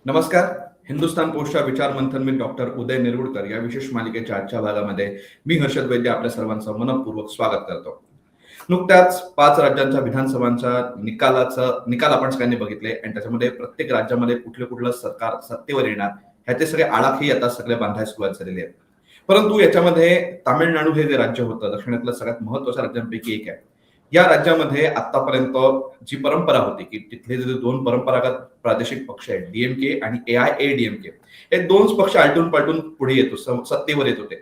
नमस्कार. हिंदुस्थान पोस्टच्या विचार मंथन मी डॉक्टर उदय निरगुडकर या विशेष मालिकेच्या आजच्या भागामध्ये मी हर्षद वैद्य आपल्या सर्वांचं मनपूर्वक स्वागत करतो. नुकत्याच 5 राज्यांच्या विधानसभांच्या निकाल आपण सगळ्यांनी बघितले आणि त्याच्यामध्ये प्रत्येक राज्यामध्ये कुठलं सरकार सत्तेवर येणार ह्याचे सगळे आडाखेही आता सगळे बांधायला सुरुवात झालेली आहे. परंतु याच्यामध्ये तामिळनाडू हे जे राज्य होतं दक्षिणेतलं सगळ्यात महत्वाच्या राज्यांपैकी एक आहे. या राज्यामध्ये आतापर्यंत जी परंपरा होती की तिथले जे 2 परंपरागत प्रादेशिक पक्ष आहेत डीएमके आणि एआयएडीएमके हे 2 पक्ष आलटून पालटून पुढे सत्तेवर येत होते.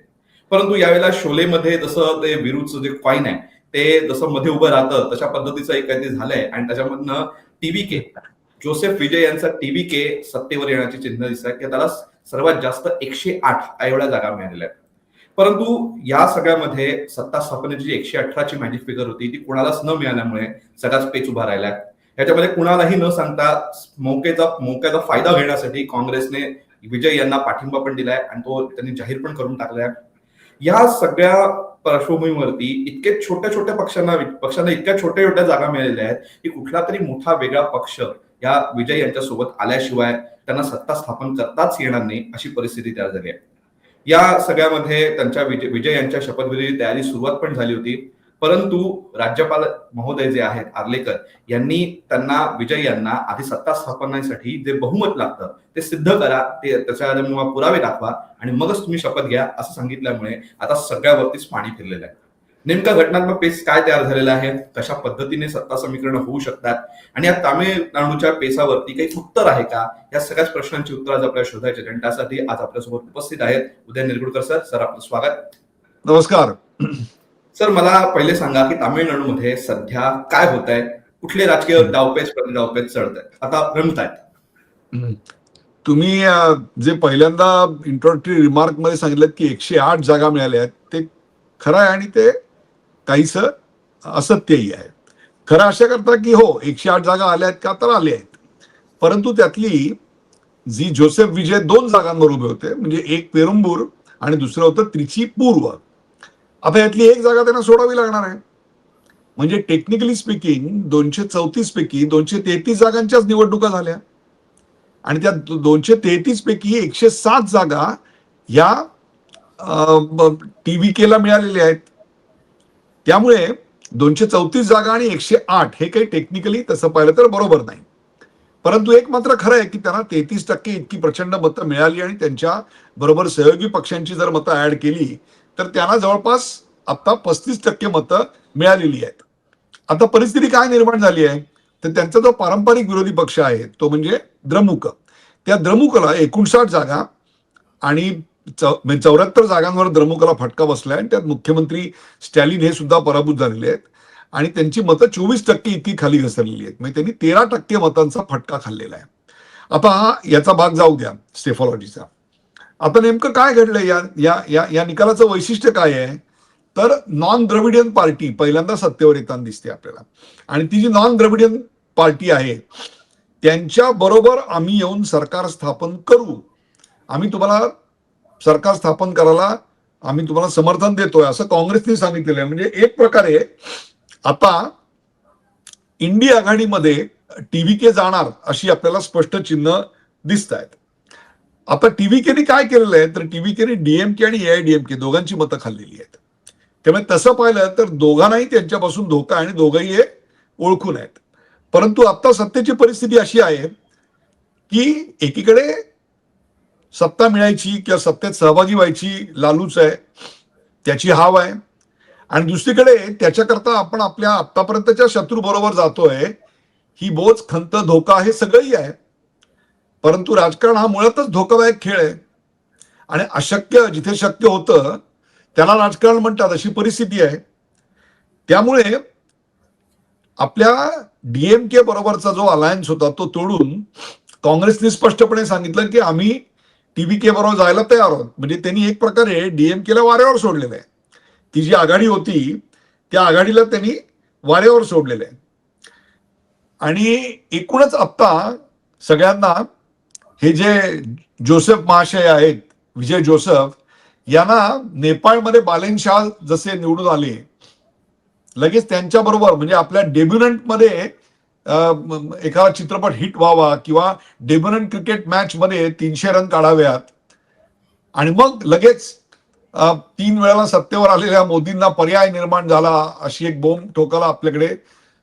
परंतु यावेळेला शोलेमध्ये जसं ते विरुद्धचं जे कॉइन आहे ते जसं मध्ये उभं राहतं तशा पद्धतीचं एक काहीतरी झालंय आणि त्याच्यामधनं टीव्हीके जोसेफ विजय यांचा टीव्हीके सत्तेवर येण्याची चिन्ह दिसत आहेत की त्याला सर्वात जास्त 108 एवढ्या जागा मिळालेल्या आहेत. परंतु या सगळ्यामध्ये सत्ता स्थापनेची 118ची मॅजिक फिगर होती ती कुणालाच न मिळाल्यामुळे सगळाच पेच उभा राहिलाय. याच्यामध्ये कुणालाही न सांगता मौक्याचा फायदा घेण्यासाठी काँग्रेसने विजय यांना पाठिंबा पण दिलाय आणि तो त्यांनी जाहीर पण करून टाकलाय. या सगळ्या पार्श्वभूमीवरती इतके छोट्या पक्षांना इतक्या छोट्या जागा मिळालेल्या आहेत की कुठला तरी मोठा वेगळा पक्ष या विजय यांच्या सोबत आल्याशिवाय त्यांना सत्ता स्थापन करताच येणार नाही अशी परिस्थिती तयार झाली आहे. या सगळ्यामध्ये त्यांच्या विजय यांच्या शपथविधीची तयारी सुरुवात पण झाली होती. परंतु राज्यपाल महोदय जे आहेत आर्लेकर यांनी त्यांना विजय यांना आधी सत्ता स्थापनेसाठी जे बहुमत लागतं ते सिद्ध करा, ते त्याच्या पुरावे दाखवा आणि मगच तुम्ही शपथ घ्या असं सांगितल्यामुळे आता सगळ्यावरतीच पाणी फिरलेलं आहे. नेमका घटनात्मक पेच काय तयार झालेला आहे, कशा पद्धतीने सत्ता समीकरण होऊ शकतात आणि या तामिळनाडूच्या पेचावरती काही उत्तर आहे का, या सगळ्याच प्रश्नांची उत्तर आज आपल्याला शोधायचे आणि त्यासाठी आज आपल्यासोबत उपस्थित आहेत उदय निरगुडकर सर. सर आपलं स्वागत. नमस्कार सर. मला पहिले सांगा की तामिळनाडूमध्ये सध्या काय होत आहे, कुठले राजकीय डावपेच चढत आहेत, आता रमतायत? तुम्ही जे पहिल्यांदा इंट्रोडक्टरी रिमार्क मध्ये सांगितलं की 108 जागा मिळाल्या आहेत ते खरं आहे आणि ते काहीस असत्यही आहे. खरं अशा करता की हो 108 जागा आल्या आहेत का, तर आल्या आहेत. परंतु त्यातली जी जोसेफ विजय 2 जागांवर उभे होते, म्हणजे एक पेरुंबूर आणि दुसरं होतं त्रिची पूर्व. आता यातली एक जागा त्यांना सोडावी लागणार आहे. म्हणजे टेक्निकली स्पीकिंग 234 पैकी 233 जागांच्याच निवडणुका झाल्या आणि त्या 233 पैकी 107 जागा या टीव्हीकेला मिळालेल्या आहेत. त्यामुळे 234 जागा आणि 108 हे काही टेक्निकली तसं पाहिलं तर बरोबर नाही. परंतु एक मात्र खरं आहे की त्यांना 33% इतकी प्रचंड मतं मिळाली आणि त्यांच्या बरोबर सहयोगी पक्षांची जर मतं ऍड केली तर त्यांना जवळपास आता 35% मतं मिळालेली आहेत. आता परिस्थिती काय निर्माण झाली आहे तर त्यांचा जो पारंपरिक विरोधी पक्ष आहे तो म्हणजे द्रमुक, त्या द्रमुकला 59 जागा आणि 74 जागांवर द्रमुकला फटका बसलाय आणि त्यात मुख्यमंत्री स्टॅलिन हे सुद्धा पराभूत झालेले आहेत आणि त्यांची मतं 24% इतकी खाली घसरलेली आहेत. म्हणजे त्यांनी 13% मतांचा फटका खाल्लेला आहे. आता हा याचा भाग जाऊ द्या स्टेफॉलॉजीचा. आता नेमकं काय घडलंय या निकालाचं वैशिष्ट्य काय आहे तर नॉन द्रविडियन पार्टी पहिल्यांदा सत्तेवर येताना दिसते आपल्याला आणि ती जी नॉन द्रविडियन पार्टी आहे त्यांच्या बरोबर आम्ही येऊन सरकार स्थापन करू, आम्ही तुम्हाला सरकार स्थापन करायला आम्ही तुम्हाला समर्थन देतोय असं काँग्रेसने सांगितलेलं आहे. म्हणजे एक प्रकारे आता इंडिया आघाडीमध्ये टीव्हीके जाणार अशी आपल्याला स्पष्ट चिन्ह दिसत आहेत. आता टीव्हीकेने काय केलेलं आहे तर टीव्हीकेने डीएमके आणि एआयडीएमके दोघांची मतं खाल्लेली आहेत. त्यामुळे तसं पाहिलं तर दोघांनाही त्यांच्यापासून धोका आणि दोघंही हे ओळखून आहेत. परंतु आता सत्तेची परिस्थिती अशी आहे की एकीकडे सत्ता मिळायची किंवा सत्तेत सहभागी व्हायची लालूच आहे, त्याची हाव आहे आणि दुसरीकडे त्याच्याकरता आपण आपल्या आतापर्यंतच्या शत्रू बरोबर जातोय, ही बोच खंत धोका हे सगळंही आहे. परंतु राजकारण हा मुळातच धोकादायक खेळ आहे आणि अशक्य जिथे शक्य होतं त्याला राजकारण म्हणतात अशी परिस्थिती आहे. त्यामुळे आपल्या डीएमके बरोबरचा जो अलायन्स होता तो तोडून काँग्रेसने स्पष्टपणे सांगितलं की आम्ही टीव्हीके बरोबर जायला तयार आहोत. म्हणजे त्यांनी एक प्रकारे डीएमकेला वाऱ्यावर सोडलेलं आहे. ती जी आघाडी होती त्या आघाडीला त्यांनी वाऱ्यावर सोडलेलं आहे आणि एकूणच आता सगळ्यांना हे जे जोसेफ महाशय आहेत विजय जोसेफ यांना नेपाळमध्ये बालेन शाह जसे निवडून आले लगेच त्यांच्या बरोबर म्हणजे आपल्या डेब्युनंट मध्ये एखादा चित्रपट हिट व्हावा किंवा डेब्युटंट क्रिकेट मॅच मध्ये 300 रन काढाव्यात आणि मग लगेच 3 वेळेला सत्तेवर आलेल्या मोदींना पर्याय निर्माण झाला अशी एक बोंब ठोकायला आपल्याकडे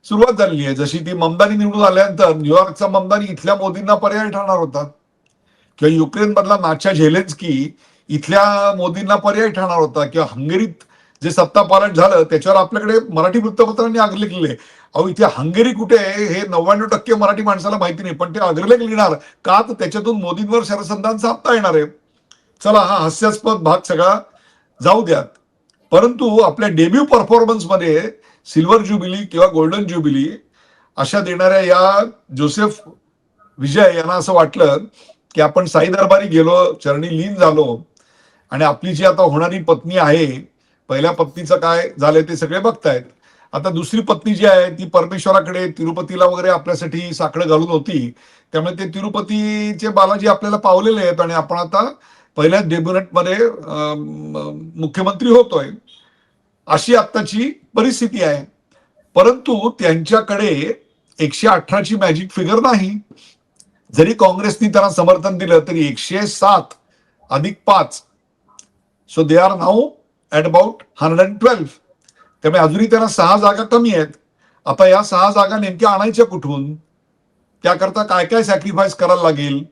सुरुवात झालेली आहे. जशी ती ममदानी निवडून आल्यानंतर न्यूयॉर्कचा ममदानी इथल्या मोदींना पर्याय ठरणार होता किंवा युक्रेन मधला नाच्या झेलेन्स्की इथल्या मोदींना पर्याय ठरणार होता किंवा हंगेरीत जे सत्ता पालट झालं त्याच्यावर आपल्याकडे मराठी वृत्तपत्रांनी अग्रलेख लिहिले. अहो इथे हंगेरी कुठे आहे हे 99% मराठी माणसाला माहिती नाही, पण ते अग्रलेख लिहिणार का तर त्याच्यातून मोदींवर शरसंधान साधता येणार आहे. चला हा हास्यास्पद भाग सगळा जाऊ द्यात, परंतु आपल्या डेब्यू परफॉर्मन्स मध्ये सिल्वर ज्युबिली किंवा गोल्डन ज्युबिली अशा देणाऱ्या या जोसेफ विजय यांना असं वाटलं की आपण साई दरबारी गेलो, चरणी लीन झालो आणि आपली जी आता होणारी पत्नी आहे, पहिल्या पत्नीचं काय झालंय ते सगळे बघतायत. आता दुसरी पत्नी जी आहे ती परमेश्वराकडे तिरुपतीला वगैरे आपल्यासाठी साकडं घालून होती, त्यामुळे ते तिरुपतीचे बालाजी आपल्याला पावलेले आहेत आणि आपण आता पहिल्याच डेब्युनेट मध्ये मुख्यमंत्री होतोय, अशी आत्ताची परिस्थिती आहे. परंतु त्यांच्याकडे 118ची मॅजिक फिगर नाही. जरी काँग्रेसनी त्यांना समर्थन दिलं तरी 107 अधिक 5, so they are now at about 112. त्यामुळे अजूनही त्यांना 6 जागा कमी आहेत. आता या 6 जागा नेमक्या आणायच्या कुठून, त्याकरता काय काय सॅक्रिफाईस करायला लागेल,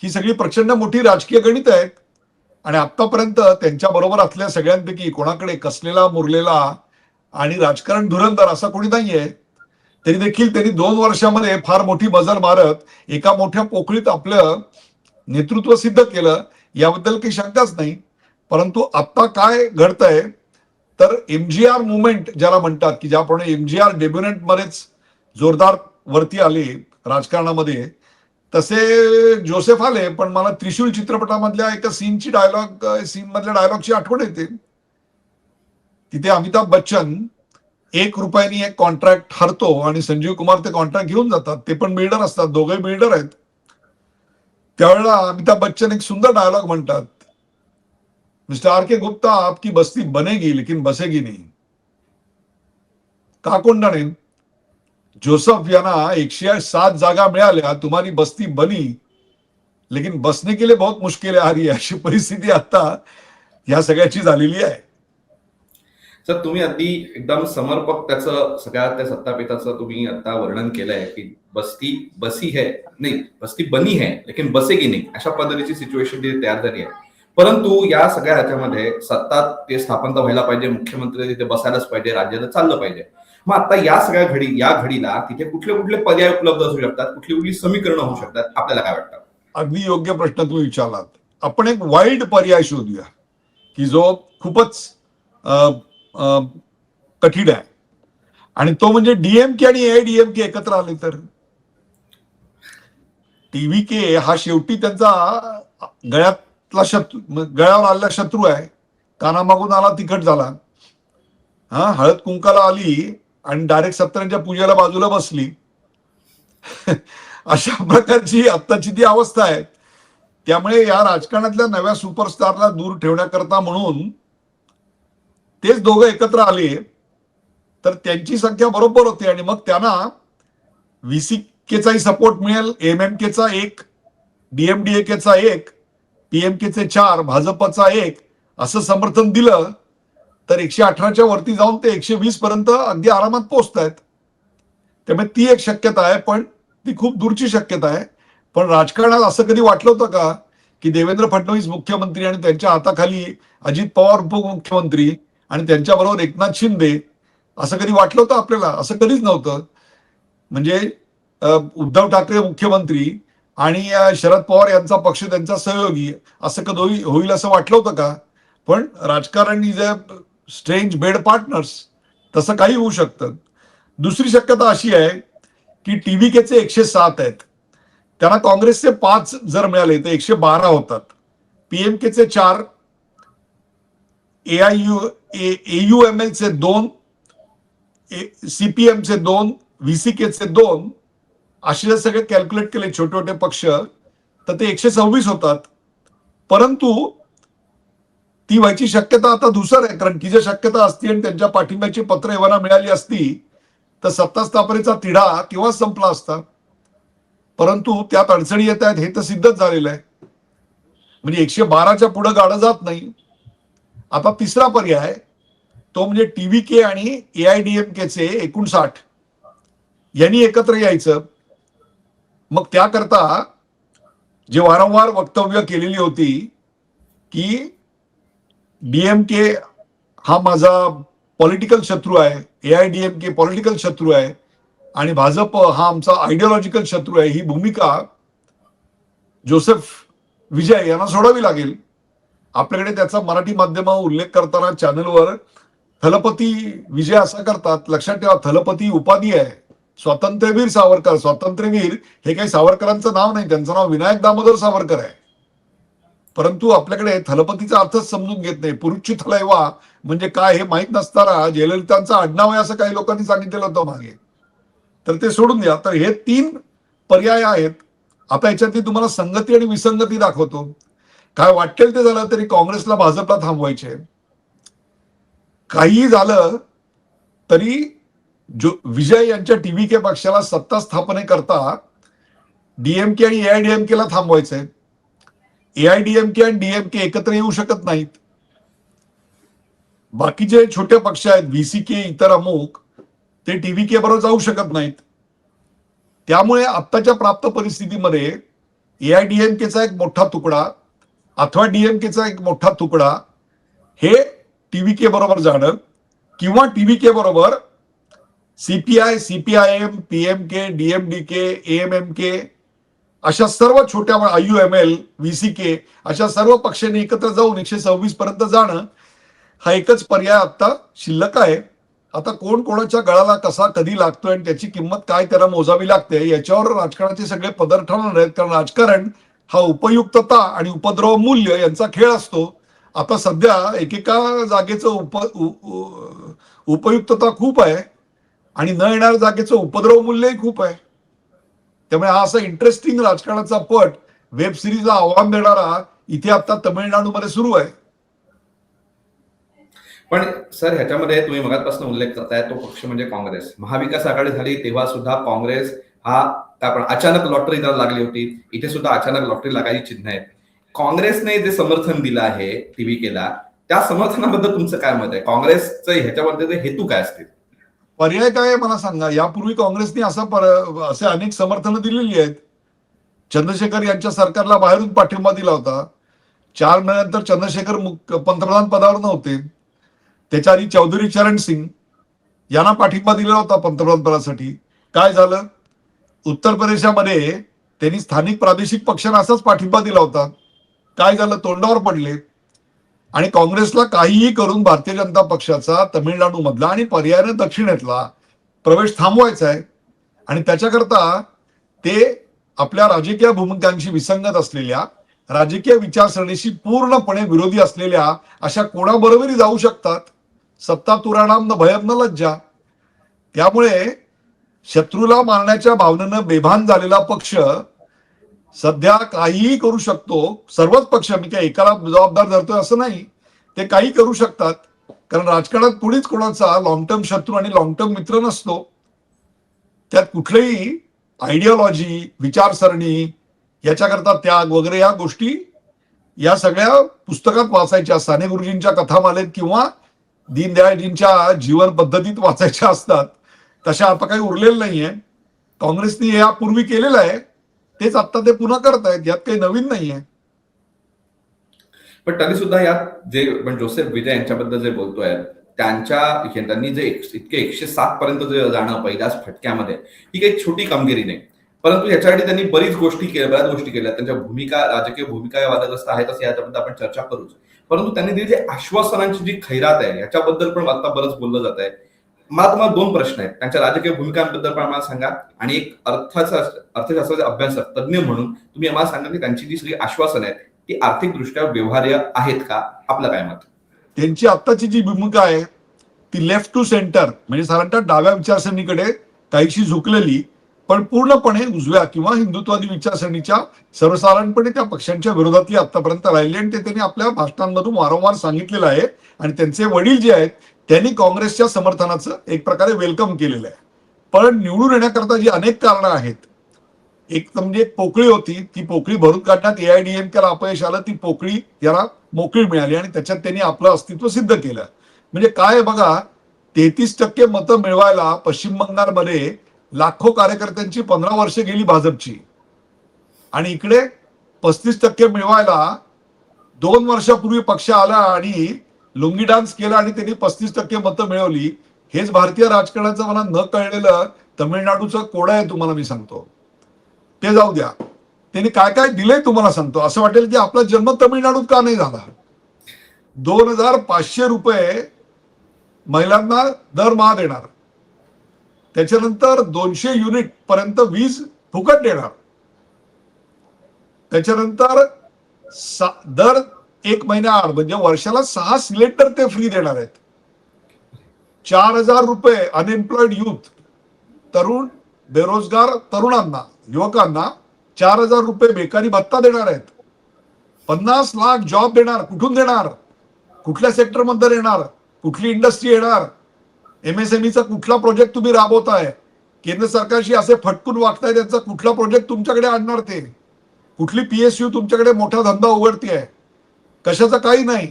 ही सगळी प्रचंड मोठी राजकीय गणित आहेत. आणि आतापर्यंत त्यांच्या बरोबर असलेल्या सगळ्यांपैकी कोणाकडे कसलेला मुरलेला आणि राजकारण धुरंधर असा कोणी नाहीये. तरी देखील त्यांनी 2 वर्षामध्ये फार मोठी मजल मारत एका मोठ्या पोकळीत आपलं नेतृत्व सिद्ध केलं, याबद्दल काही शंकाच नाही. परंतु आता काय घडतंय तर एमजीआर मुवमेंट ज्याला म्हणतात, की ज्याप्रमाणे एमजीआर डेब्युनेट मध्येच जोरदार वरती आले राजकारणामध्ये, तसे जोसेफ आले. पण मला त्रिशूल चित्रपटामधल्या एका सीन मधल्या डायलॉगची आठवण येते. तिथे अमिताभ बच्चन 1 रुपयानी एक कॉन्ट्रॅक्ट हरतो आणि संजीव कुमार ते कॉन्ट्रॅक्ट घेऊन जातात. ते पण बिल्डर असतात, दोघे बिल्डर आहेत. त्यावेळेला अमिताभ बच्चन एक सुंदर डायलॉग म्हणतात, मिस्टर आर के गुप्ता आपकी बस्ती बनेगी लेकिन बसेगी नहीं. का कोंडाने जोसेफ यांना 107 जागा मिळाल्या, तुम्हारी बस्ती बनी लेकिन बसने के लिए बहुत मुश्किल आ रही है, अशी परिस्थिती आता या सगळ्याची झालेली आहे. सर तुम्ही अगदी एकदम समर्पक त्याचं सगळ्या त्या सत्तापिताचं तुम्ही आता वर्णन केलंय की बस्ती बसी है नाही, बस्ती बनी है लेकिन बसेगी नाही, अशा पद्धतीची सिच्युएशन तिथे तयार झाली आहे. परंतु या सगळ्या ह्याच्यामध्ये सत्ता ते स्थापन तर व्हायला पाहिजे, मुख्यमंत्री तिथे बसायलाच पाहिजे, राज्याला चाललं पाहिजे. मग आता या सगळ्या या घडीला तिथे कुठले कुठले पर्याय उपलब्ध असू शकतात, कुठली कुठली समीकरणं होऊ शकतात, आपल्याला काय वाटतं? अगदी योग्य प्रश्न तुम्ही विचारलात. आपण एक वाईल्ड पर्याय शोधूया की जो खूपच कठीण आहे, आणि तो म्हणजे डीएमके आणि एडीएमके एकत्र आले तर. टीव्हीके हा शेवटी त्यांचा गळ्यातला शत्रू, गळ्यावर आलेला शत्रू आहे. कानामागून आला तिखट झाला. हळद कुंकाला आली आणि डायरेक्ट सत्तरांच्या पूजेला बाजूला बसली. अशा प्रकारची आत्ताची ती अवस्था आहे. त्यामुळे या राजकारणातल्या नव्या सुपरस्टारला दूर ठेवण्याकरता म्हणून तेच दोघं एकत्र आले तर त्यांची संख्या बरोबर होती आणि मग त्यांना व्हीसीकेचाही सपोर्ट मिळेल, एमएमकेचा 1, डीएमडीएकेचा 1, पीएमकेचे 4, भाजपचा 1 असं समर्थन दिलं तर 118च्या वरती जाऊन ते 120 पर्यंत अगदी आरामात पोहोचतायत. त्यामुळे ती एक शक्यता आहे, पण ती खूप दूरची शक्यता आहे. पण राजकारणात असं कधी वाटलं होतं का की देवेंद्र फडणवीस मुख्यमंत्री आणि त्यांच्या हाताखाली अजित पवार उपमुख्यमंत्री आणि त्यांच्याबरोबर एकनाथ शिंदे, असं कधी वाटलं होतं आपल्याला? असं कधीच नव्हतं. म्हणजे उद्धव ठाकरे मुख्यमंत्री आणि शरद पवार यांचा पक्ष त्यांचा सहयोगी, असं कधी होईल असं वाटलं होतं का? पण राजकारण is a strange bed partners, तसं काही होऊ शकतं. दुसरी शक्यता अशी आहे की टीव्हीकेचे 107 आहेत, त्यांना काँग्रेसचे 5 जर मिळाले तर 112 होतात. पीएमकेचे 4, एयूएमएलचे 2, सीपीएमचे 2, व्हीसीकेचे 2, असे जर सगळे कॅल्क्युलेट केले छोटे छोटे पक्ष तर ते 126 होतात. परंतु ती व्हायची शक्यता आता धुसर आहे, कारण की जर शक्यता असती आणि त्यांच्या पाठिंब्याची पत्र एव्हाना मिळाली असती तर सत्ता स्थापनेचा तिढा किंवा संपला असता. परंतु त्यात अडचणी येत आहेत हे तर सिद्धच झालेलं आहे. म्हणजे 112च्या पुढे गाडं जात नाही. आता तिसरा पर्याय तो म्हणजे TVK आणि AIADMKचे 59 यांनी एकत्र यायचं. मग त्याकरता जे वारंवार वक्तव्य केलेली होती की DMK हा माझा पॉलिटिकल शत्रू आहे, AIADMK पॉलिटिकल शत्रू आहे आणि भाजप हा आमचा आयडिओलॉजिकल शत्रू आहे, ही भूमिका जोसेफ विजय यांना सोडावी लागेल. आपल्याकडे त्याचा मराठी माध्यमावर उल्लेख करताना चॅनलवर थलपती विजय असा करतात. लक्षात ठेवा, थलपती उपाधी आहे. स्वातंत्र्यवीर सावरकर, स्वातंत्र्यवीर हे काही सावरकरांचं नाव नाही, त्यांचं नाव विनायक दामोदर सावरकर आहे. परंतु आपल्याकडे थलपतीचा अर्थच समजून घेत नाही. पुरुषी थलैवा म्हणजे काय हे माहीत नसताना जयललितांचं आडनाव आहे असं काही लोकांनी सांगितलेलं होतं मागे. तर ते सोडून द्या. तर हे 3 पर्याय आहेत. आता याच्यातली तुम्हाला संगती आणि विसंगती दाखवतो. काय वाटेल ते झालं तरी काँग्रेसला भाजपला थांबवायचे. काहीही झालं तरी जो विजय यांच्या TVK पक्षाला सत्ता स्थापनेकरता DMK आणि AIADMK ला थांबवायचंय. AIADMK आणि DMK एकत्र येऊ शकत नाहीत. बाकीचे छोटे पक्ष आहेत VCK इतर अमुक ते TVK बरोबर जाऊ शकत नाहीत. त्यामुळे आत्ताच्या प्राप्त परिस्थितीमध्ये AIADMKचा एक मोठा तुकडा अथवा DMKचा एक मोठा तुकडा हे TVK बरोबर जाणं किंवा TVK बरोबर CPI, CPIM, PMK, DMDK, AMMK अशा सर्व छोट्या IUML, VCK अशा सर्व पक्षांनी एकत्र जाऊन 126 पर्यंत जाणं हा एकच पर्याय आता शिल्लक आहे. आता कोण कोणाच्या गळाला कसा कधी लागतोय आणि त्याची किंमत काय त्याला मोजावी लागते याच्यावर राजकारणाचे सगळे पदर ठरणार आहेत. कारण राजकारण हा उपयुक्तता आणि उपद्रव मूल्य यांचा खेळ असतो. आता सध्या एकेका जागेचं उपयुक्तता खूप आहे आणि न येणाऱ्या जागेचं उपद्रव मूल्यही खूप आहे. त्यामुळे हा असा इंटरेस्टिंग राजकारणाचा पट वेब सिरीजला आव्हान देणारा इथे आता तमिळनाडूमध्ये सुरू आहे. पण सर, ह्याच्यामध्ये तुम्ही मगापासून उल्लेख करताय तो पक्ष म्हणजे काँग्रेस. महाविकास आघाडी झाली तेव्हा सुद्धा काँग्रेस हा आपण अचानक लॉटरी त्याला लागली होती. इथे सुद्धा अचानक लॉटरी लागायची चिन्ह आहेत. काँग्रेसने जे समर्थन दिलं आहे TVKला त्या समर्थनाबद्दल तुमचं काय मत आहे? काँग्रेसचं ह्याच्यामध्ये हेतू काय असतील? पर्याय काय आहे मला सांगा. यापूर्वी काँग्रेसने असे अनेक समर्थनं दिलेली आहेत. चंद्रशेखर यांच्या सरकारला बाहेरून पाठिंबा दिला होता. 4 महिन्यानंतर चंद्रशेखर पंतप्रधान पदावर नव्हते. त्याच्या आधी चौधरी चरण सिंग यांना पाठिंबा दिला होता पंतप्रधान पदासाठी. काय झालं? उत्तर प्रदेशामध्ये त्यांनी स्थानिक प्रादेशिक पक्षांना असाच पाठिंबा दिला होता. काय झालं? तोंडावर पडले. आणि काँग्रेसला काहीही करून भारतीय जनता पक्षाचा तमिळनाडू मधला आणि पर्यायाने दक्षिणेतला प्रवेश थांबवायचा आहे. आणि त्याच्याकरता ते आपल्या राजकीय भूमिकांशी विसंगत असलेल्या, राजकीय विचारसरणीशी पूर्णपणे विरोधी असलेल्या अशा कोणाबरोबरही जाऊ शकतात. सत्ता तुराणाम न भयम न लज्जा. त्यामुळे शत्रूला मारण्याच्या भावनेनं बेभान झालेला पक्ष सध्या काहीही करू शकतो. सर्वच पक्ष, मी काही एकाला जबाबदार धरतोय असं नाही, ते काही करू शकतात. कारण राजकारणात कुणीच कोणाचा लॉंग टर्म शत्रू आणि लॉंग टर्म मित्र नसतो. त्यात कुठलेही आयडिओलॉजी, विचारसरणी, याच्याकरता त्याग वगैरे या गोष्टी या सगळ्या पुस्तकात वाचायच्या, साने गुरुजींच्या कथामालेत किंवा दीनदयाळजींच्या जीवन पद्धतीत वाचायच्या असतात. तशा आता काही उरलेलं नाहीये. काँग्रेसने यापूर्वी केलेलं आहे, तेच आता ते पुन्हा करत आहेत. यात काही नवीन नाहीये. पण तरी सुद्धा यात जे जोसेफ विजय यांच्याबद्दल जे बोलतोय त्यांनी जे इतके 107 पर्यंत जे जाणं पहिल्याच फटक्यामध्ये, ही काही छोटी कामगिरी नाही. परंतु याच्यासाठी त्यांनी बऱ्याच गोष्टी केल्या. त्यांच्या भूमिका, राजकीय भूमिका वादग्रस्त आहेत असं याच्याबद्दल आपण चर्चा करूच. परंतु त्यांनी दिली आश्वासनांची जी खैरात आहे याच्याबद्दल पण आता बरंच बोललं जात आहे. मला तुम्हाला 2 प्रश्न आहेत. त्यांच्या राजकीय भूमिकांबद्दल पण मला सांगा आणि एक अर्थशास्त्राचे अभ्यासक तज्ज्ञ म्हणून तुम्ही आम्हाला सांगा की त्यांची जी सगळी आश्वासन आहेत ती आर्थिकदृष्ट्या व्यवहार्य आहेत का? आपलं काय मत? त्यांची आत्ताची जी भूमिका आहे ती लेफ्ट टू सेंटर म्हणजे साधारणतः डाव्या विचारसरणीकडे काहीशी झुकलेली, पण पूर्णपणे उजव्या किंवा हिंदुत्वादी विचारसरणीच्या सर्वसाधारणपणे त्या पक्षांच्या विरोधातली आतापर्यंत राहिली. आणि ते त्यांनी आपल्या भाषणांमधून वारंवार सांगितलेलं आहे. आणि त्यांचे वडील जे आहेत त्यांनी काँग्रेसच्या समर्थनाचं एक प्रकारे वेलकम केलेलं आहे. पण निवडून येण्याकरता जी अनेक कारणं आहेत. एक तर म्हणजे एक पोकळी होती, ती पोकळी भरून काढण्यात एआयडीएमकेला अपयश आलं, ती पोकळी याला मोकळी मिळाली आणि त्याच्यात त्यांनी आपलं अस्तित्व सिद्ध केलं. म्हणजे काय आहे बघा, 33% मतं मिळवायला पश्चिम बंगालमध्ये लाखो कार्यकर्त्यांची 15 वर्ष गेली भाजपची, आणि इकडे 35% मिळवायला 2 वर्षापूर्वी पक्ष आला आणि लुंगी डान्स केला आणि त्यांनी 35% मतं मिळवली. हेच भारतीय राजकारणाचं मला न कळलेलं तमिळनाडूचं कोड आहे, तुम्हाला मी सांगतो. ते जाऊ द्या, त्यांनी काय काय दिलंय तुम्हाला सांगतो. असं वाटेल की आपला जन्म तमिळनाडूत का नाही झाला. 2,500 रुपये महिलांना दरमहा देणार, त्याच्यानंतर 200 युनिट पर्यंत वीज फुकट देणार, त्याच्यानंतर दर 1 महिन्याआड म्हणजे वर्षाला 6 सिलेंडर ते फ्री देणार आहेत. 4,000 रुपये अनएम्प्लॉइड युथ, तरुण बेरोजगार तरुणांना, युवकांना 4,000 रुपये बेकारी भत्ता देणार आहेत. 50 लाख जॉब देणार. कुठून देणार, कुठल्या सेक्टरमध्ये देणार, कुठली इंडस्ट्री येणार, एमएसएमईचा कुठला प्रोजेक्ट तुम्ही राबवताय, केंद्र सरकारशी असे फटकून वागताय, त्यांचा कुठला प्रोजेक्ट तुमच्याकडे आणणार, ते कुठली पीएसयू तुमच्याकडे मोठा धंदा उघडतीये, कशाचं काही नाही.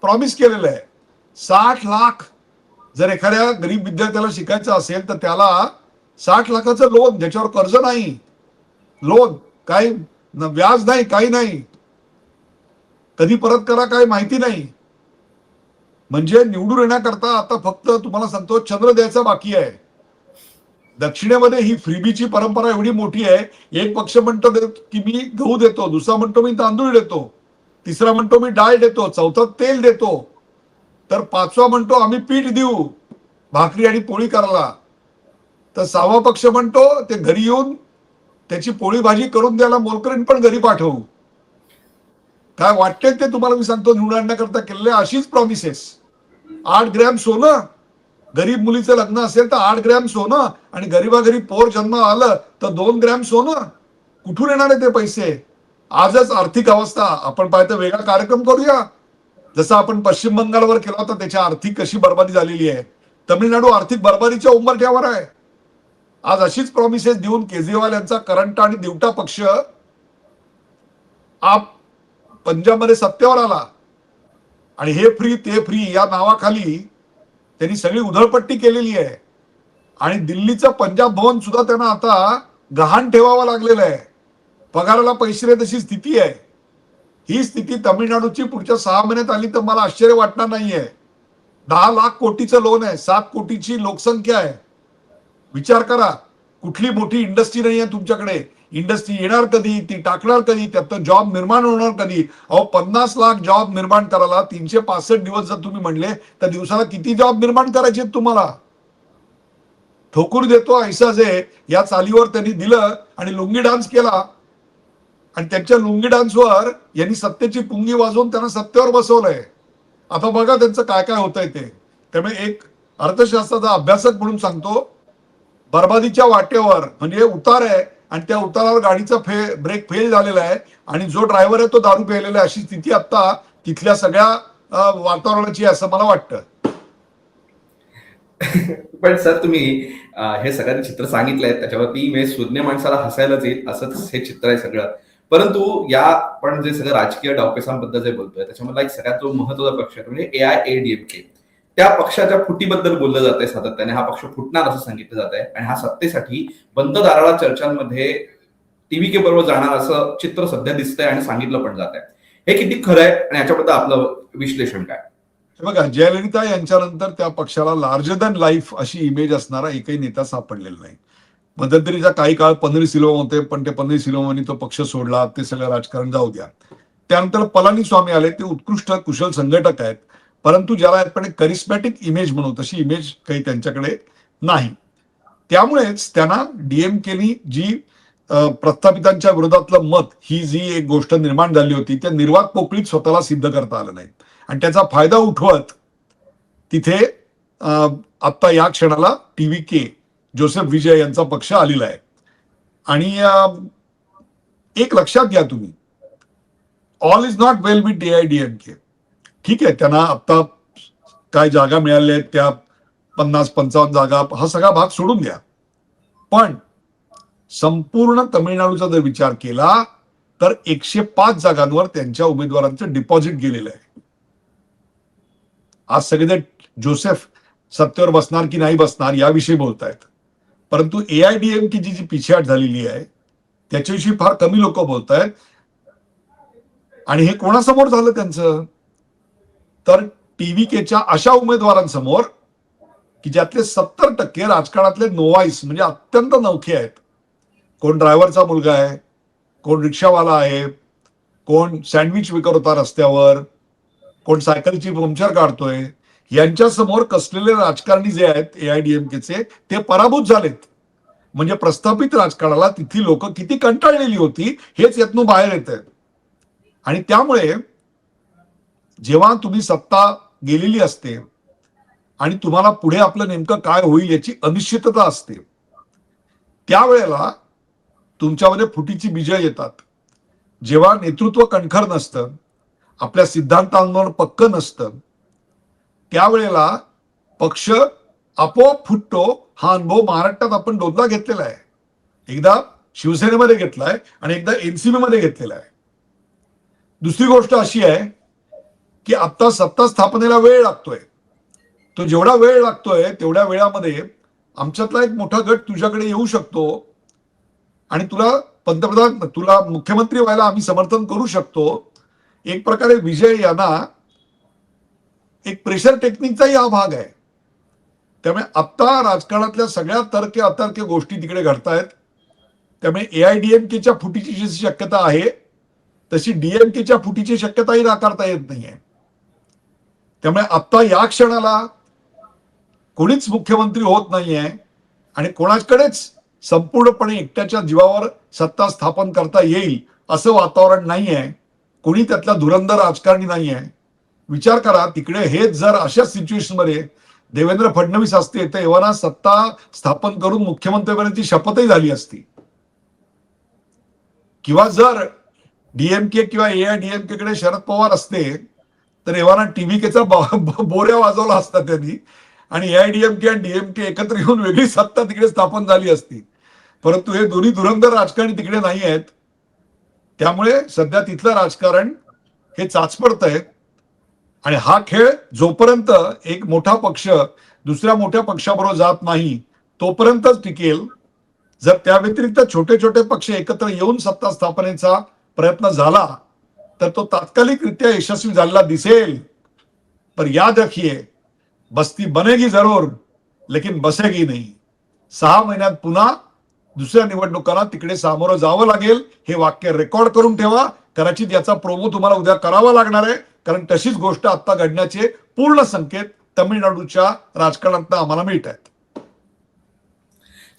प्रॉमिस केलेलं आहे 60 लाख. जर एखाद्या गरीब विद्यार्थ्याला शिकायचं असेल तर त्याला 60 लाखाचं लोन, ज्याच्यावर कर्ज नाही, लोन काही व्याज नाही, काही नाही, कधी परत करा काही माहिती नाही. म्हणजे निवडून येण्याकरता आता फक्त तुम्हाला सांगतो चंद्र द्यायचा बाकी आहे. दक्षिणेमध्ये ही फ्रीबीची परंपरा एवढी मोठी आहे. एक पक्ष म्हणतो की मी गहू देतो, दुसरा म्हणतो मी तांदूळ देतो, तिसरा म्हणतो मी डाळ देतो, चौथा तेल देतो, तर पाचवा म्हणतो आम्ही पीठ देऊ भाकरी आणि पोळी करायला, तर 6वा पक्ष म्हणतो ते घरी येऊन त्याची पोळी भाजी करून द्यायला मोलकरीण पण घरी पाठवू. काय वाटते ते तुम्हाला मी सांगतो, निवडून आणण्याकरता केलेले अशीच प्रॉमिसेस. 8 ग्रॅम सोनं, गरीब मुलीचं लग्न असेल तर 8 ग्रॅम सोनं, आणि गरीबागरीब पोर जन्म आलं तर 2 ग्रॅम सोनं. कुठून येणार आहे ते पैसे. आजच आर्थिक अवस्था आपण पाहतो, वेगळा कार्यक्रम करूया, जसं आपण पश्चिम बंगालवर केला होता, त्याच्या आर्थिक कशी बर्बादी झालेली आहे. तमिळनाडू आर्थिक बर्बादीच्या उंबरठ्यावर आहे. आज अशीच प्रॉमिसेस देऊन केजरीवाल यांचा करंट आणि दिवटा पक्ष आप पंजाबमध्ये सत्तेवर आला, आणि हे फ्री ते फ्री या नावाखाली त्यांनी सगळी उधळपट्टी केलेली आहे. आणि दिल्लीचं पंजाब भवन सुद्धा त्यांना आता गहाण ठेवावं लागलेलं आहे. पगाराला पैसे नाही तशी स्थिती आहे. ही स्थिती तमिळनाडूची पुढच्या 6 महिन्यात आली तर मला आश्चर्य वाटणार नाहीये. 10 लाख कोटीचं लोन आहे, 7 कोटीची लोकसंख्या आहे. विचार करा, कुठली मोठी इंडस्ट्री नाही आहे तुमच्याकडे. इंडस्ट्री येणार कधी, ती टाकणार कधी, त्यातून जॉब निर्माण होणार कधी. 50 लाख जॉब निर्माण करायला 365 दिवस जर तुम्ही म्हणले तर दिवसाला किती जॉब निर्माण करायचे तुम्हाला. ठोकूर देतो ऐसा जे या चालीवर त्यांनी दिलं आणि लुंगी डान्स केला, आणि त्यांच्या लुंगी डान्सवर यांनी सत्तेची पुंगी वाजवून त्यांना सत्तेवर बसवलंय. आता बघा त्यांचं काय काय होतंय ते. त्यामुळे एक अर्थशास्त्राचा अभ्यासक म्हणून सांगतो, बर्बादीच्या वाटेवर म्हणजे उतार आहे, आणि त्या उतारावर गाडीचा ब्रेक फेल झालेला आहे, आणि जो ड्रायव्हर आहे तो दारू प्यायलेला आहे. अशी स्थिती आता तिथल्या सगळ्या वातावरणाची असं मला वाटतं. पण सर तुम्ही हे सगळं चित्र सांगितलंय त्याच्यावरती म्हणजे शून्य माणसाला हसायलाच येईल असंच हे चित्र आहे सगळं. परंतु या आपण जे सगळं राजकीय डावपेचांबद्दल जे बोलतोय त्याच्यामधला एक सगळ्यात जो महत्वाचा पक्ष आहे म्हणजे AIADMK, त्या पक्षाच्या फुटीबद्दल बोललं जात आहे सातत्याने. हा पक्ष फुटणार असं सांगितलं जात आहे, आणि हा सत्तेसाठी बंद दाराला चर्चांमध्ये TVK बरोबर जाणार असं चित्र सध्या दिसतंय आणि सांगितलं पण जात आहे. हे किती खरं आहे आणि याच्याबद्दल आपलं विश्लेषण काय. बघा, जयललिता यांच्यानंतर त्या पक्षाला लार्जर दॅन लाईफ अशी इमेज असणारा एकही नेता सापडलेला नाही. मध्यंतरीचा काही काळ पन्नीरसेल्वम होते, पण ते पन्नीरसेल्वमांनी तो पक्ष सोडला, ते सगळं राजकारण जाऊ द्या. त्यानंतर पलानीस्वामी आले, ते उत्कृष्ट कुशल संघटक आहेत, परंतु ज्याला आपण करिस्मॅटिक इमेज म्हणू तशी इमेज काही त्यांच्याकडे नाही. त्यामुळेच त्यांना DMKनी जी प्रस्थापितांच्या विरोधातलं मत ही जी एक गोष्ट निर्माण झाली होती, त्या निर्वात पोकळीत स्वतःला सिद्ध करता आलं नाही, आणि त्याचा फायदा उठवत तिथे आता या क्षणाला TVK जोसेफ विजय यांचा पक्ष आलेला आहे. आणि एक लक्षात घ्या तुम्ही, all is not well with AIADMK. ठीक आहे, त्यांना आता काय जागा मिळाल्या आहेत त्या 50-55 जागा हा सगळा भाग सोडून द्या. पण संपूर्ण तामिळनाडूचा जर विचार केला तर 105 जागांवर त्यांच्या उमेदवारांचं डिपॉझिट गेलेलं आहे. आज सगळेजण जोसेफ सत्तेवर बसणार की नाही बसणार याविषयी बोलतायत, परंतु AIADMके जी पिछेहाट झालेली आहे त्याच्याविषयी फार कमी लोक बोलतायत. आणि हे कोणासमोर झालं त्यांचं, तर TVKच्या अशा उमेदवारांसमोर की ज्यातले 70% राजकारणातले नोवाईस म्हणजे अत्यंत नौखे आहेत. कोण ड्रायव्हरचा मुलगा आहे, कोण रिक्षावाला आहे, कोण सँडविच विकत होता रस्त्यावर, कोण सायकलची पंक्चर काढतोय. यांच्या समोर कसलेले राजकारणी जे आहेत AIADMकेचे ते पराभूत झालेत. म्हणजे प्रस्थापित राजकारणाला तिथली लोक किती कंटाळलेली होती हेच यातून बाहेर येत आहे. आणि त्यामुळे जेव्हा तुम्ही सत्ता गेलेली असते आणि तुम्हाला पुढे आपलं नेमकं काय होईल याची अनिश्चितता असते, त्यावेळेला तुमच्यामध्ये फुटीची बीजं येतात. जेव्हा नेतृत्व कणखर नसतं, आपल्या सिद्धांतांवर पक्क नसतं, त्यावेळेला पक्ष आपोआप फुटतो. हा अनुभव महाराष्ट्रात आपण दोनदा घेतलेला आहे. एकदा शिवसेनेमध्ये घेतलाय आणि एकदा NCP मध्ये घेतलेला आहे. दुसरी गोष्ट अशी आहे की आता सत्ता स्थापनेला वेळ लागतोय. तो जेवढा वेळ लागतोय तेवढ्या वेळामध्ये आमच्यातला एक मोठा गट तुझ्याकडे येऊ शकतो आणि तुला मुख्यमंत्री व्हायला आम्ही समर्थन करू शकतो. एक प्रकारे विजय यांना एक प्रेशर टेक्निकचाही हा भाग आहे. त्यामुळे आता राजकारणातल्या सगळ्या तर्के अतर्क्य गोष्टी तिकडे घडतायत. त्यामुळे AIADMकेच्या फुटीची जी शक्यता आहे तशी DMKच्या फुटीची शक्यताही नाकारता येत नाहीये. त्यामुळे आता या क्षणाला कोणीच मुख्यमंत्री होत नाहीये आणि कोणाकडेच संपूर्णपणे एकट्याच्या जीवावर सत्ता स्थापन करता येईल असं वातावरण नाहीये. कोणी त्यातला धुरंधर राजकारणी नाहीये. विचार करा, तिकडे हेच जर अशा सिच्युएशन मध्ये देवेंद्र फडणवीस असते तर एव्हाना सत्ता स्थापन करून मुख्यमंत्रीपदाची शपथही झाली असती. किंवा जर DMK किंवा AIADMकेकडे शरद पवार असते तर एव्हाना TVKचा बोऱ्या वाजवला असता त्यांनी आणि AIADMK आणि DMK एकत्र येऊन वेगळी सत्ता तिकडे स्थापन झाली असती. परंतु हे दोन्ही धुरंधर राजकारणी तिकडे नाही आहेत. त्यामुळे सध्या तिथलं राजकारण हे चाचपडत आहे. आणि हा खेळ जोपर्यंत एक मोठा पक्ष दुसऱ्या मोठ्या पक्षाबरोबर जात नाही तोपर्यंतच टिकेल. जर त्या व्यतिरिक्त छोटे छोटे पक्ष एकत्र येऊन सत्ता स्थापनेचा प्रयत्न झाला तर तो तात्कालिकरित्या यशस्वी झालेला दिसेल. पर याद रखिए, बस्ती बनेगी जरूर लेकिन बसेगी नहीं. 6 महिन्यात पुन्हा दुसऱ्या निवडणुकांना तिकडे सामोरं जावं लागेल. हे वाक्य रेकॉर्ड करून ठेवा. कदाचित याचा प्रोमो तुम्हाला उद्या करावा लागणार आहे, कारण तशीच गोष्ट आता घडण्याचे पूर्ण संकेत तामिळनाडूच्या राजकारणात आम्हाला मिळत आहेत.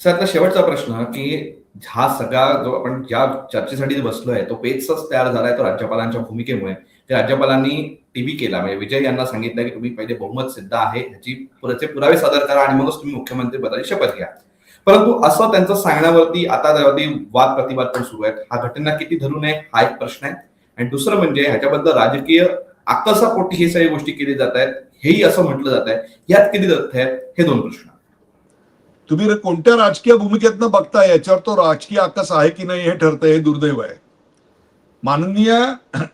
सर, आता शेवटचा प्रश्न की हा सगळा जो आपण ज्या चर्चेसाठी बसलोय तो पेचच तयार झालाय तो राज्यपालांच्या भूमिकेमुळे. राज्यपालांनी TVKला म्हणजे विजय यांना सांगितलं की तुम्ही पहिले बहुमत सिद्ध आहे ह्याची पुरावे सादर करा आणि मगच तुम्ही मुख्यमंत्री पदाची शपथ घ्या. परंतु असं त्यांचं सांगण्यावरती आता त्यावरती वाद प्रतिवाद पण सुरू आहेत. हा घटना किती धरून आहे हा एक प्रश्न आहे. आणि दुसरं म्हणजे ह्याच्याबद्दल राजकीय आकसापोटी ही सगळी गोष्टी केली जात आहेत हेही असं म्हटलं जात आहे. यात किती तथ्य आहेत हे दोन प्रश्न. तुम्ही कोणत्या राजकीय भूमिकेतनं बघताय याच्यावर तो राजकीय आकस आहे की नाही हे ठरतंय. हे दुर्दैव आहे. माननीय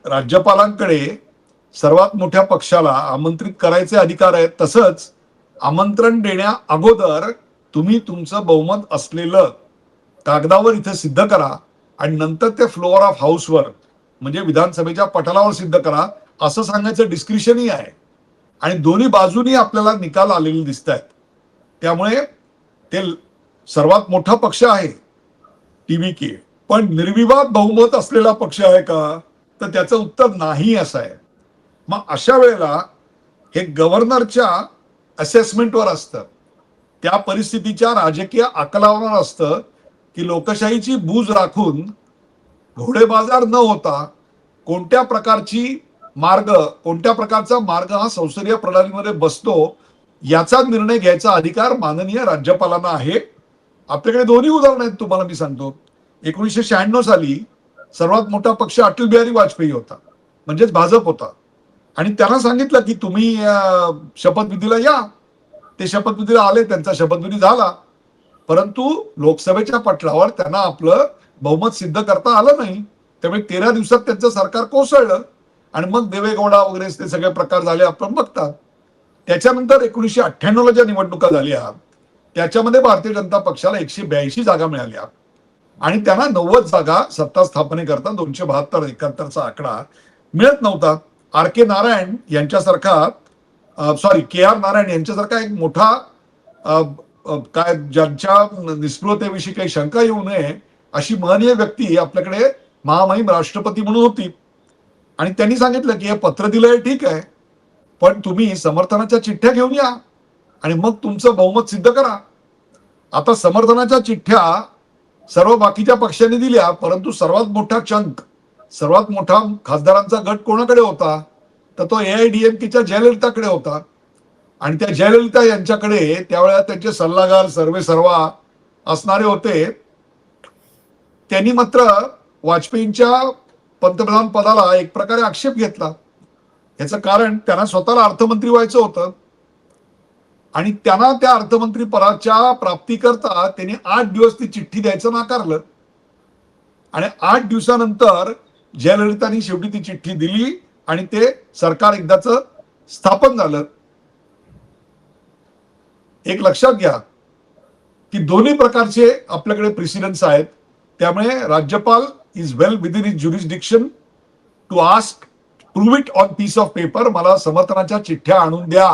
राज्यपालांकडे सर्वात मोठ्या पक्षाला आमंत्रित करायचे अधिकार आहेत. तसंच आमंत्रण देण्या अगोदर तुम्ही तुमचं बहुमत असलेलं कागदावर इथे सिद्ध करा आणि नंतर ते फ्लोअर ऑफ हाऊसवर म्हणजे विधानसभेच्या पटलावर सिद्ध करा असं सांगायचं डिस्क्रिशनही आहे. आणि दोन्ही बाजूनी आपल्याला निकाल आलेले दिसत आहेत. त्यामुळे ते सर्वात मोठा पक्ष आहे TVK, पण निर्विवाद बहुमत असलेला पक्ष आहे का, तर त्याचं उत्तर नाही असं आहे. मग अशा वेळेला हे गव्हर्नरच्या असेसमेंटवर असतं, त्या परिस्थितीच्या राजकीय आकलनावर असतं की लोकशाहीची बूज राखून घोडेबाजार न होता कोणत्या प्रकारचा मार्ग हा संसदीय प्रणालीमध्ये बसतो याचा निर्णय घ्यायचा अधिकार माननीय राज्यपालांना आहे. आपल्याकडे दोन्ही उदाहरण आहेत. तुम्हाला मी सांगतो, 1996 साली सर्वात मोठा पक्ष अटल बिहारी वाजपेयी होता, म्हणजेच भाजप होता. आणि त्यांना सांगितलं की तुम्ही शपथविधीला या. ते शपथविधीला आले, त्यांचा शपथविधी झाला, परंतु लोकसभेच्या पटलावर त्यांना आपलं बहुमत सिद्ध करता आलं नाही. त्यामुळे 13 दिवसात त्यांचं सरकार कोसळलं आणि मग देवेगौडा वगैरे ते सगळे प्रकार झाले आपण बघतात. त्याच्यानंतर 1998ला ज्या निवडणुका झाल्या त्याच्यामध्ये भारतीय जनता पक्षाला 182 जागा मिळाल्या आणि त्यांना 90 जागा सत्ता स्थापनेकरता 272-71चा आकडा मिळत नव्हता. आर के नारायण यांच्यासारखा के आर नारायण यांच्यासारखा एक मोठा काय ज्यांच्या निष्फळतेविषयी काही शंका येऊ नये अशी महनीय व्यक्ती आपल्याकडे महामहिम राष्ट्रपती म्हणून होती आणि त्यांनी सांगितलं की हे पत्र दिलंय ठीक आहे, पण तुम्ही समर्थनाच्या चिठ्ठ्या घेऊन या आणि मग तुमचं बहुमत सिद्ध करा. आता समर्थनाच्या चिठ्ठ्या सर्व बाकीच्या पक्षांनी दिल्या, परंतु सर्वात मोठा चंक, सर्वात मोठा खासदारांचा गट कोणाकडे होता, तर तो AIADMKच्या जयललिताकडे होता आणि त्या जयललिता यांच्याकडे त्यावेळेला त्यांचे सल्लागार सर्वेसर्वा असणारे होते. त्यांनी मात्र वाजपेयींच्या पंतप्रधान पदाला एक प्रकारे आक्षेप घेतला. याचं कारण त्यांना स्वतःला अर्थमंत्री व्हायचं होतं आणि त्यांना त्या अर्थमंत्री पदाच्या प्राप्तीकरता त्यांनी 8 दिवस ती चिठ्ठी द्यायचं नाकारलं आणि 8 दिवसानंतर जयललितांनी शेवटी ती चिठ्ठी दिली आणि ते सरकार एकदाच स्थापन झालं. एक लक्षात घ्या की दोन्ही प्रकारचे आपल्याकडे प्रेसिडेंट्स आहेत, त्यामुळे राज्यपाल is well within his jurisdiction to ask prove it on piece of paper, मला समर्थनाच्या चिठ्ठ्या आणून द्या,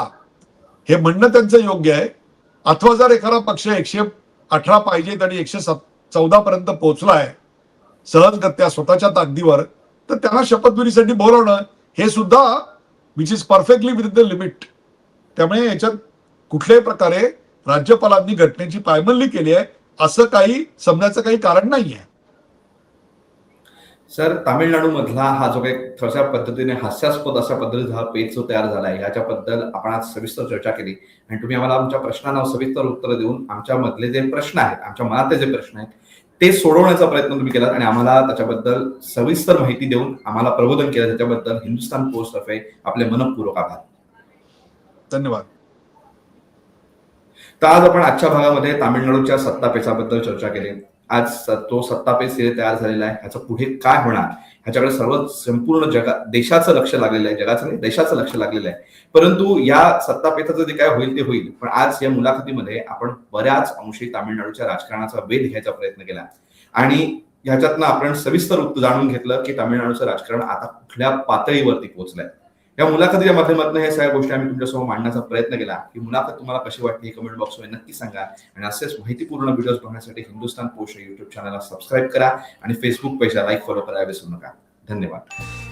हे म्हणणं त्यांचं योग्य आहे. अथवा जर एखादा पक्ष 118 पाहिजेत आणि 114 पर्यंत पोहोचलाय सहजगत्या स्वतःच्या ताकदीवर, तर त्यांना शपथविधीसाठी बोलवणं हे सुद्धा which is perfectly with the limit. त्यामुळे याच्यात कुठल्याही प्रकारे राज्यपालांनी घटनेची पायमल्ली केली आहे असं काही समजण्याचं काही कारण नाहीये. सर, तामिळनाडू मधला हा जो काही थोड्याशा पद्धतीने हास्यास्पद अशा पद्धतीचा पेज जो तयार झाला आहे याच्याबद्दल आपण आज सविस्तर चर्चा केली आणि तुम्ही आम्हाला आमच्या प्रश्नांना सविस्तर उत्तर देऊन आमच्या मधले जे प्रश्न आहेत, आमच्या मनातले जे प्रश्न आहेत ते सोडवण्याचा प्रयत्न तुम्ही केलात आणि आम्हाला त्याच्याबद्दल सविस्तर माहिती देऊन आम्हाला प्रबोधन केलं. त्याच्याबद्दल हिंदुस्थान पोस्ट तर्फे आपले मनपूर्वक आभार. धन्यवाद. तर आज आपण आजच्या भागामध्ये तामिळनाडूच्या सत्ता पेचाबद्दल चर्चा केली. आज तो सत्ता पेच तयार झालेला आहे, ह्याचं पुढे काय होणार ह्याच्याकडे सर्व संपूर्ण देशाचं लक्ष लागलेलं आहे, जगाचं नाही देशाचं लक्ष लागलेलं आहे. परंतु या सत्ता पेचाचं जे काय होईल ते होईल, पण आज या मुलाखतीमध्ये आपण बऱ्याच अंशी तामिळनाडूच्या राजकारणाचा वेध घ्यायचा प्रयत्न केला आणि ह्याच्यातनं आपण सविस्तर जाणून घेतलं की तामिळनाडूचं राजकारण आता कुठल्या पातळीवरती पोहोचलंय. या मुलाखतीच्या माध्यमातून हे सगळ्या गोष्टी आम्ही तुमच्यासमोर मांडण्याचा प्रयत्न केला. ही मुलाखत तुम्हाला कशी वाटली हे कमेंट बॉक्समध्ये नक्की सांगा आणि असेच माहितीपूर्ण व्हिडिओज बघण्यासाठी हिंदुस्थान पोस्ट युट्यूब चॅनलला सबस्क्राईब करा आणि फेसबुक पेजला लाईक फॉलो करायला विसरू नका. धन्यवाद.